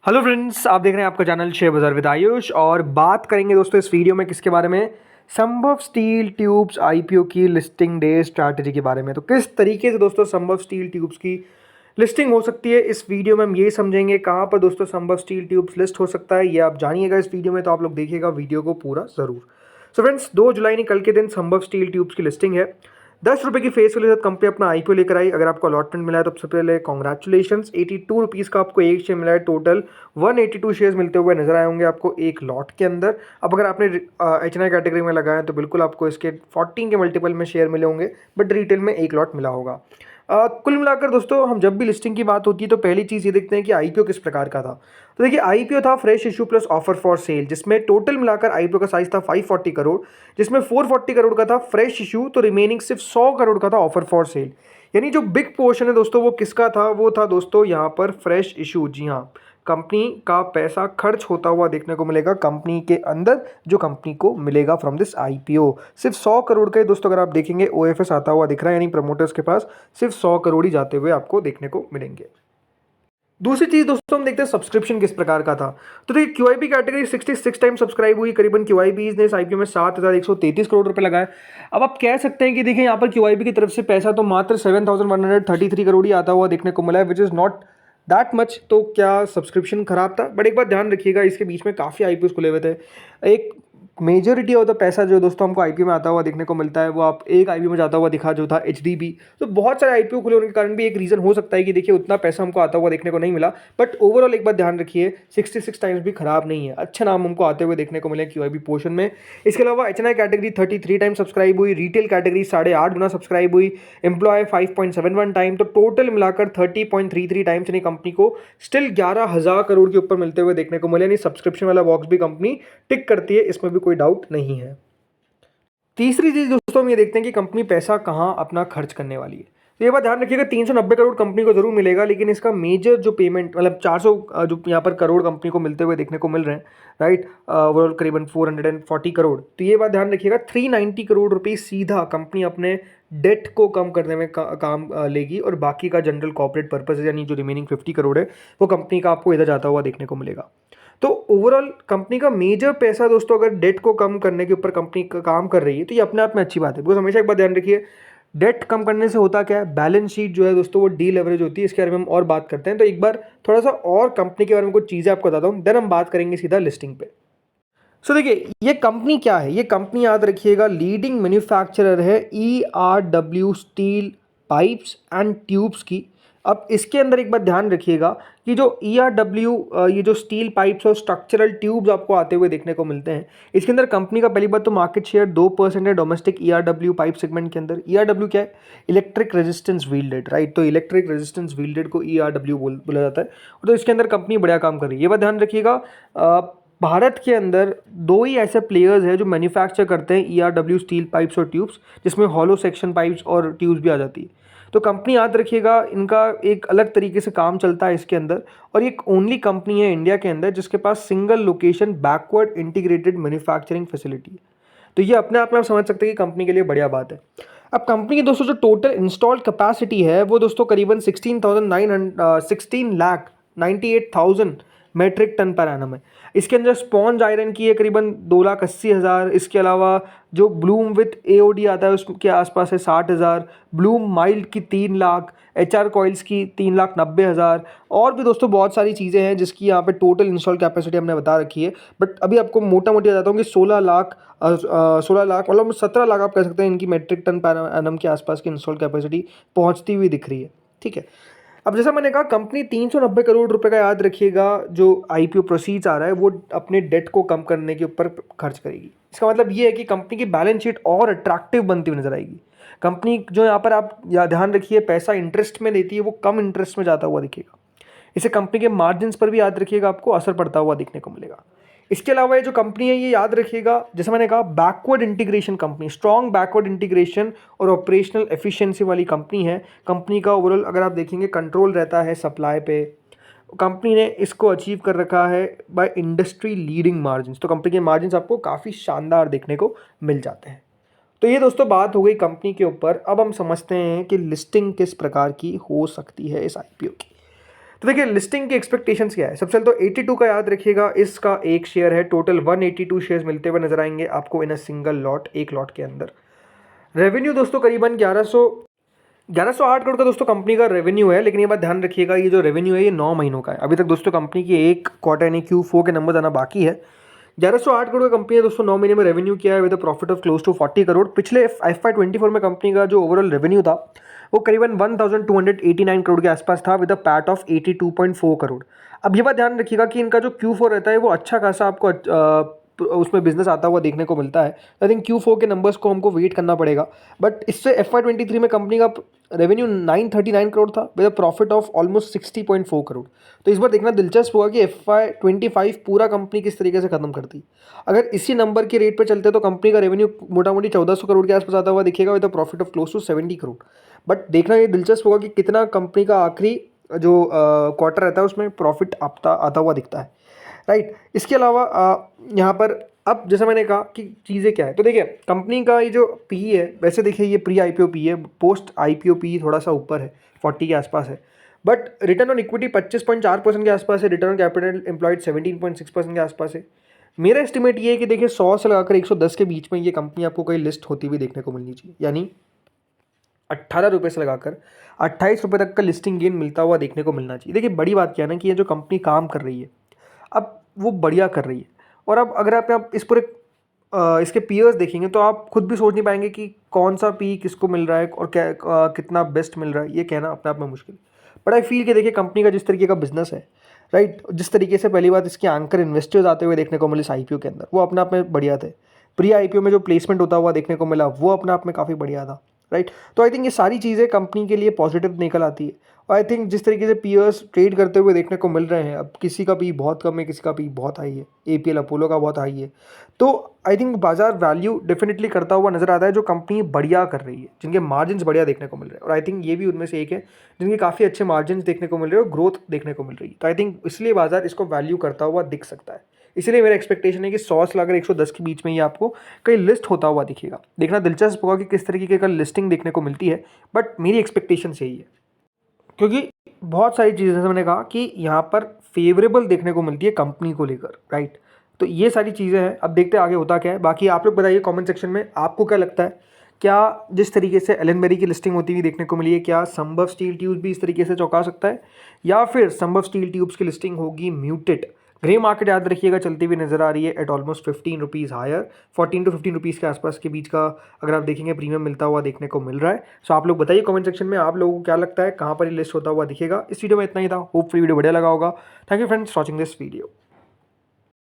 Hello friends, आप देख रहे हैं आपका चैनल शेयर बाजार विद आयुष। और बात करेंगे दोस्तों इस वीडियो में किसके बारे में? संभव स्टील ट्यूब्स आईपीओ की लिस्टिंग डे स्ट्रैटेजी के बारे में। तो किस तरीके से दोस्तों संभव स्टील ट्यूब्स की लिस्टिंग हो सकती है, इस वीडियो में हम ये समझेंगे। कहाँ पर दोस्तों संभव स्टील ट्यूब्स लिस्ट हो सकता है ये आप जानिएगा इस वीडियो में, तो आप लोग देखिएगा वीडियो को पूरा ज़रूर। सो फ्रेंड्स, 2 जुलाई ने कल के दिन संभव स्टील ट्यूब्स की लिस्टिंग है। 10 रुपये की फेस वैल्यू के साथ कंपनी अपना आईपीओ लेकर आई। अगर आपको अलॉटमेंट मिला है तो सबसे पहले कॉन्ग्रेचुलेशन। 82 रुपीज़ का आपको एक शेयर मिला है। टोटल 182 शेयर्स मिलते हुए नजर आए होंगे आपको एक लॉट के अंदर। अब अगर आपने एच कैटेगरी में लगाए तो बिल्कुल आपको इसके 14 के मल्टीपल में शेयर मिले होंगे, बट रिटेल में एक लॉट मिला होगा। कुल मिलाकर दोस्तों हम जब भी लिस्टिंग की बात होती है तो पहली चीज़ ये देखते हैं कि आईपीओ किस प्रकार का था। तो देखिए, आईपीओ था fresh issue plus offer for sale, जिसमें टोटल मिलाकर आईपीओ का साइज था 540 करोड़, जिसमें 440 करोड़ का था फ्रेश इशू, तो रिमेनिंग सिर्फ 100 करोड़ का था ऑफर फॉर सेल। यानी जो बिग पोर्शन है दोस्तों वो किसका था? वो था दोस्तों यहाँ पर फ्रेश इशू। जी हाँ, कंपनी का पैसा खर्च होता हुआ देखने को मिलेगा कंपनी के अंदर, जो कंपनी को मिलेगा फ्रॉम दिस आईपीओ। सिर्फ 100 करोड़ का ही दोस्तों अगर आप देखेंगे ओएफएस आता हुआ दिख रहा है, यानी प्रमोटर्स के पास सिर्फ 100 करोड़ ही जाते हुए आपको देखने को मिलेंगे। दूसरी चीज दोस्तों हम देखते हैं सब्सक्रिप्शन किस प्रकार का था। तो देखिए, क्यूआईबी कैटेगरी 66 टाइम सब्सक्राइब हुई। करीबन क्यूआईबी ने इस आईपीओ में 7,133 करोड़ रुपए लगाए। अब आप कह सकते हैं कि देखिए यहाँ पर क्यूआईबी की तरफ से पैसा तो मात्र 7,133 करोड़ ही आता हुआ देखने को मिला है, which is not that much. तो क्या सब्सक्रिप्शन खराब था? बट एक बात ध्यान रखिएगा, इसके बीच में काफ़ी आईपीओ खुले हुए थे। एक मेजोरिटी ऑफ द पैसा जो दोस्तों हमको आईपीओ में आता हुआ देखने को मिलता है, वो आप एक आईपीओ में जाता हुआ दिखा जो था एचडीबी। तो बहुत सारे आईपीओ खुले होने के कारण भी एक रीज़न हो सकता है कि देखिए उतना पैसा हमको आता हुआ देखने को नहीं मिला। बट ओवरऑल एक बात ध्यान रखिए, 66 टाइम्स भी खराब नहीं है, अच्छे नाम हमको आते हुए देखने को मिले क्यूआईबी पोर्शन में। इसके अलावा एचएनआई कैटेगरी 33 टाइम सब्सक्राइब हुई। रिटेल कैटेगरी 8.5 गुना सब्सक्राइब हुई। Employee 5.71 time. तो टोटल मिलाकर 30.33 टाइम्स यानी कंपनी को स्टिल 11,000 करोड़ के ऊपर मिलते हुए देखने को मिले। यानी सब्सक्रिप्शन वाला बॉक्स भी कंपनी टिक करती है, इसमें भी कोई डाउट नहीं है। तीसरी चीज दोस्तों हम ये देखते हैं कि कंपनी पैसा कहाँ अपना खर्च करने वाली है। तो ये बात ध्यान रखिएगा, 390 करोड़ कंपनी को जरूर मिलेगा, लेकिन इसका मेजर जो पेमेंट मतलब 400 जो यहाँ पर करोड़ कंपनी को मिलते हुए देखने को मिल रहे हैं, राइट, ओवरऑल करीबन 440 करोड़। तो ये बात ध्यान रखिएगा, 390 करोड़ रुपए सीधा कंपनी अपने डेट को कम करने में काम लेगी, और बाकी का जनरल कॉर्पोरेट पर्पस यानी जो रिमेनिंग 50 करोड़ है वो कंपनी का आपको इधर जाता हुआ देखने को मिलेगा। तो ओवरऑल कंपनी का मेजर पैसा दोस्तों अगर डेट को कम करने के ऊपर कंपनी का काम कर रही है तो ये अपने आप में अच्छी बात है। बिकॉज हमेशा एक बात ध्यान रखिए, डेट कम करने से होता क्या है, बैलेंस शीट जो है दोस्तों वो डी लेवरेज होती है। इसके बारे में हम और बात करते हैं। तो एक बार थोड़ा सा और कंपनी के बारे में कुछ चीज़ें आपको बताता हूँ, देन हम बात करेंगे सीधा लिस्टिंग पे। सो देखिए, ये कंपनी क्या है? ये कंपनी याद रखिएगा लीडिंग मैन्युफैक्चरर है ERW steel pipes and tubes की। अब इसके अंदर एक बात ध्यान रखिएगा कि जो ERW ये जो स्टील पाइप्स और स्ट्रक्चरल ट्यूब्स आपको आते हुए देखने को मिलते हैं, इसके अंदर कंपनी का पहली बात तो मार्केट शेयर 2% है डोमेस्टिक ERW पाइप सेगमेंट के अंदर। ERW क्या है? Electric resistance welded, right. तो इलेक्ट्रिक रेजिस्टेंस व्हील्डेड को ERW बोला जाता है। तो इसके अंदर कंपनी बढ़िया काम कर रही है, ये बात ध्यान रखिएगा। भारत के अंदर 2 ही ऐसे प्लेयर्स हैं जो मैन्युफैक्चर करते हैं ERW स्टील पाइप्स और ट्यूब्स, जिसमें हॉलो सेक्शन पाइप्स और ट्यूब्स भी आ जाती है। तो कंपनी याद रखिएगा, इनका एक अलग तरीके से काम चलता है इसके अंदर, और ये ओनली कंपनी है इंडिया के अंदर जिसके पास single location backward integrated manufacturing facility है। तो ये अपने आप में आप समझ सकते हैं कि कंपनी के लिए बढ़िया बात है। अब कंपनी की दोस्तों जो टोटल इंस्टॉल्ड कैपेसिटी है वो दोस्तों करीबन 16,98,000 मेट्रिक टन पर एनम है। इसके अंदर स्पॉन्ज आयरन की है करीबन 2,80,000। इसके अलावा जो ब्लूम विथ AOD आता है उसके आसपास है 60,000। ब्लूम माइल्ड की 3 लाख, HR कॉइल्स की 3,90,000, और भी दोस्तों बहुत सारी चीज़ें हैं जिसकी यहाँ पे टोटल इंस्टॉल कैपेसिटी हमने बता रखी है। बट अभी आपको मोटा मोटी बताता हूँ कि 16 लाख मतलब 17 लाख आप कह सकते हैं इनकी मेट्रिक टन पर एनम के आसपास की इंस्टॉल कैपेसिटी पहुँचती हुई दिख रही है, ठीक है। अब जैसा मैंने कहा, कंपनी 390 करोड़ रुपए का याद रखिएगा जो आईपीओ प्रोसीड्स आ रहा है वो अपने डेट को कम करने के ऊपर खर्च करेगी। इसका मतलब ये है कि कंपनी की बैलेंस शीट और अट्रैक्टिव बनती हुई नजर आएगी। कंपनी जो यहाँ पर आप ध्यान रखिए पैसा इंटरेस्ट में देती है वो कम इंटरेस्ट में जाता हुआ दिखेगा। इससे कंपनी के मार्जिन पर भी याद रखिएगा आपको असर पड़ता हुआ दिखने को मिलेगा। इसके अलावा ये जो कंपनी है ये याद रखिएगा, जैसे मैंने कहा, backward integration company, strong backward integration और ऑपरेशनल एफिशिएंसी वाली कंपनी है। कंपनी का ओवरऑल अगर आप देखेंगे कंट्रोल रहता है सप्लाई पे। कंपनी ने इसको अचीव कर रखा है बाय इंडस्ट्री लीडिंग मार्जिन। तो कंपनी के मार्जिन आपको काफ़ी शानदार देखने को मिल जाते हैं। तो ये दोस्तों बात हो गई कंपनी के ऊपर। अब हम समझते हैं कि लिस्टिंग किस प्रकार की हो सकती है इस आईपीओ की। तो देखिए लिस्टिंग की एक्सपेक्टेशंस क्या है। सबसे पहले तो 82 का याद रखिएगा, इसका एक शेयर है, टोटल 182 शेयर्स मिलते हुए नजर आएंगे आपको इन अ सिंगल लॉट, एक लॉट के अंदर। रेवेन्यू दोस्तों करीबन 1108 करोड़ का दोस्तों कंपनी का रेवेन्यू है। लेकिन ये बात ध्यान रखिएगा, ये जो रेवेन्यू है ये 9 महीनों का है। अभी तक दोस्तों कंपनी की एक क्वार्टर यानी Q4 के नंबर आना बाकी है। 1108 करोड़ का कंपनी है दोस्तों, 9 महीने में रेवेन्यू किया है with profit of close to 40 crore. पिछले FY24 में कंपनी का जो ओवरऑल रेवेन्यू था वो करीबन 1289 करोड़ के आसपास था with a PAT of 82.4 crore. अब ये बात ध्यान रखिएगा कि इनका जो Q4 रहता है वो अच्छा खासा आपको उसमें बिजनेस आता हुआ देखने को मिलता है। आई थिंक Q4 के नंबर्स को हमको वेट करना पड़ेगा। बट इससे FY23 में कंपनी का रेवेन्यू 939 करोड़ था with a profit of almost 60.4 crore. तो इस बार देखना दिलचस्प होगा कि FY25 पूरा कंपनी किस तरीके से खत्म करती। अगर इसी नंबर के रेट पे चलते तो कंपनी का रेवेन्यू मोटा मोटी 1400 करोड़ के आसपास आता हुआ दिखेगा with a profit of close to 70 crore. But देखना ये दिलचस्प होगा कि कितना कंपनी का आखिरी जो क्वार्टर रहता है उसमें प्रॉफिट आता हुआ दिखता है, राइट। इसके अलावा यहाँ पर अब जैसा मैंने कहा कि चीज़ें क्या है, तो देखिए कंपनी का ये जो पी है, वैसे देखिए ये प्री IPO पी है, पोस्ट IPO पी थोड़ा सा ऊपर है, 40 के आसपास है। बट रिटर्न ऑन इक्विटी 25.4% के आसपास है, रिटर्न ऑन कैपिटल एम्प्लॉयड 17.6% के आसपास है। मेरा एस्टिमेट ये है कि देखिए 100 से लगाकर 110 के बीच में ये कंपनी आपको कहीं लिस्ट होती हुई देखने को मिलनी चाहिए, यानी 18 रुपये से लगाकर 28 रुपये तक का लिस्टिंग गेन मिलता हुआ देखने को मिलना चाहिए। देखिए बड़ी बात क्या है ना कि ये जो कंपनी काम कर रही है अब वो बढ़िया कर रही है। और अब अगर आप इस पूरे इसके पीयर्स देखेंगे तो आप खुद भी सोच नहीं पाएंगे कि कौन सा पी किसको मिल रहा है और क्या कितना बेस्ट मिल रहा है, ये कहना अपने आप में मुश्किल। बट आई फील कि देखिए कंपनी का जिस तरीके का बिजनेस है, राइट, जिस तरीके से पहली बात इसके एंकर इन्वेस्टर्स आते हुए देखने को मिले इस IPO के अंदर, वो अपने आप में बढ़िया थे। प्री IPO में जो प्लेसमेंट होता हुआ देखने को मिला वो अपने आप में काफ़ी बढ़िया था, राइट। तो आई थिंक ये सारी चीज़ें कंपनी के लिए पॉजिटिव निकल आती है। और आई थिंक जिस तरीके से पीयर्स ट्रेड करते हुए देखने को मिल रहे हैं, अब किसी का पी बहुत कम है, किसी का पी बहुत हाई है, APL अपोलो का बहुत हाई है। तो आई थिंक बाजार वैल्यू डेफिनेटली करता हुआ नजर आता है जो कंपनी बढ़िया कर रही है, जिनके मार्जिन्स बढ़िया देखने को मिल रहे हैं। और आई थिंक ये भी उनमें से एक है जिनके काफ़ी अच्छे मार्जिन्स देखने को मिल रहे हैं और ग्रोथ देखने को मिल रही है। तो आई थिंक इसलिए बाजार इसको वैल्यू करता हुआ दिख सकता है। इसलिए मेरा एक्सपेक्टेशन है कि 100 से लाकर 110 के बीच में ये आपको कहीं लिस्ट होता हुआ दिखेगा। देखना दिलचस्प होगा कि किस तरीके का लिस्टिंग देखने को मिलती है। बट मेरी एक्सपेक्टेशन यही है, क्योंकि बहुत सारी चीज़ें जैसे मैंने कहा कि यहाँ पर फेवरेबल देखने को मिलती है कंपनी को लेकर, राइट। तो ये सारी चीज़ें हैं, अब देखते हैं आगे होता क्या है। बाकी आप लोग बताइए कमेंट सेक्शन में आपको क्या लगता है, क्या जिस तरीके से एलेनबेरी की लिस्टिंग होती हुई देखने को मिली है, क्या संभव स्टील ट्यूब्स भी इस तरीके से चौंका सकता है, या फिर संभव स्टील ट्यूब्स की लिस्टिंग होगी म्यूटेड। ग्रे मार्केट याद रखिएगा चलती हुई नजर आ रही है at almost 15 rupees higher, 14 to 15 rupees के आसपास के बीच का अगर आप देखेंगे प्रीमियम मिलता हुआ देखने को मिल रहा है। सो आप लोग बताइए कमेंट सेक्शन में आप लोगों को क्या लगता है, कहाँ पर ये लिस्ट होता हुआ दिखेगा। इस वीडियो में इतना ही था, होपफुली वीडियो बढ़िया लगा होगा। Thank you friends watching this video.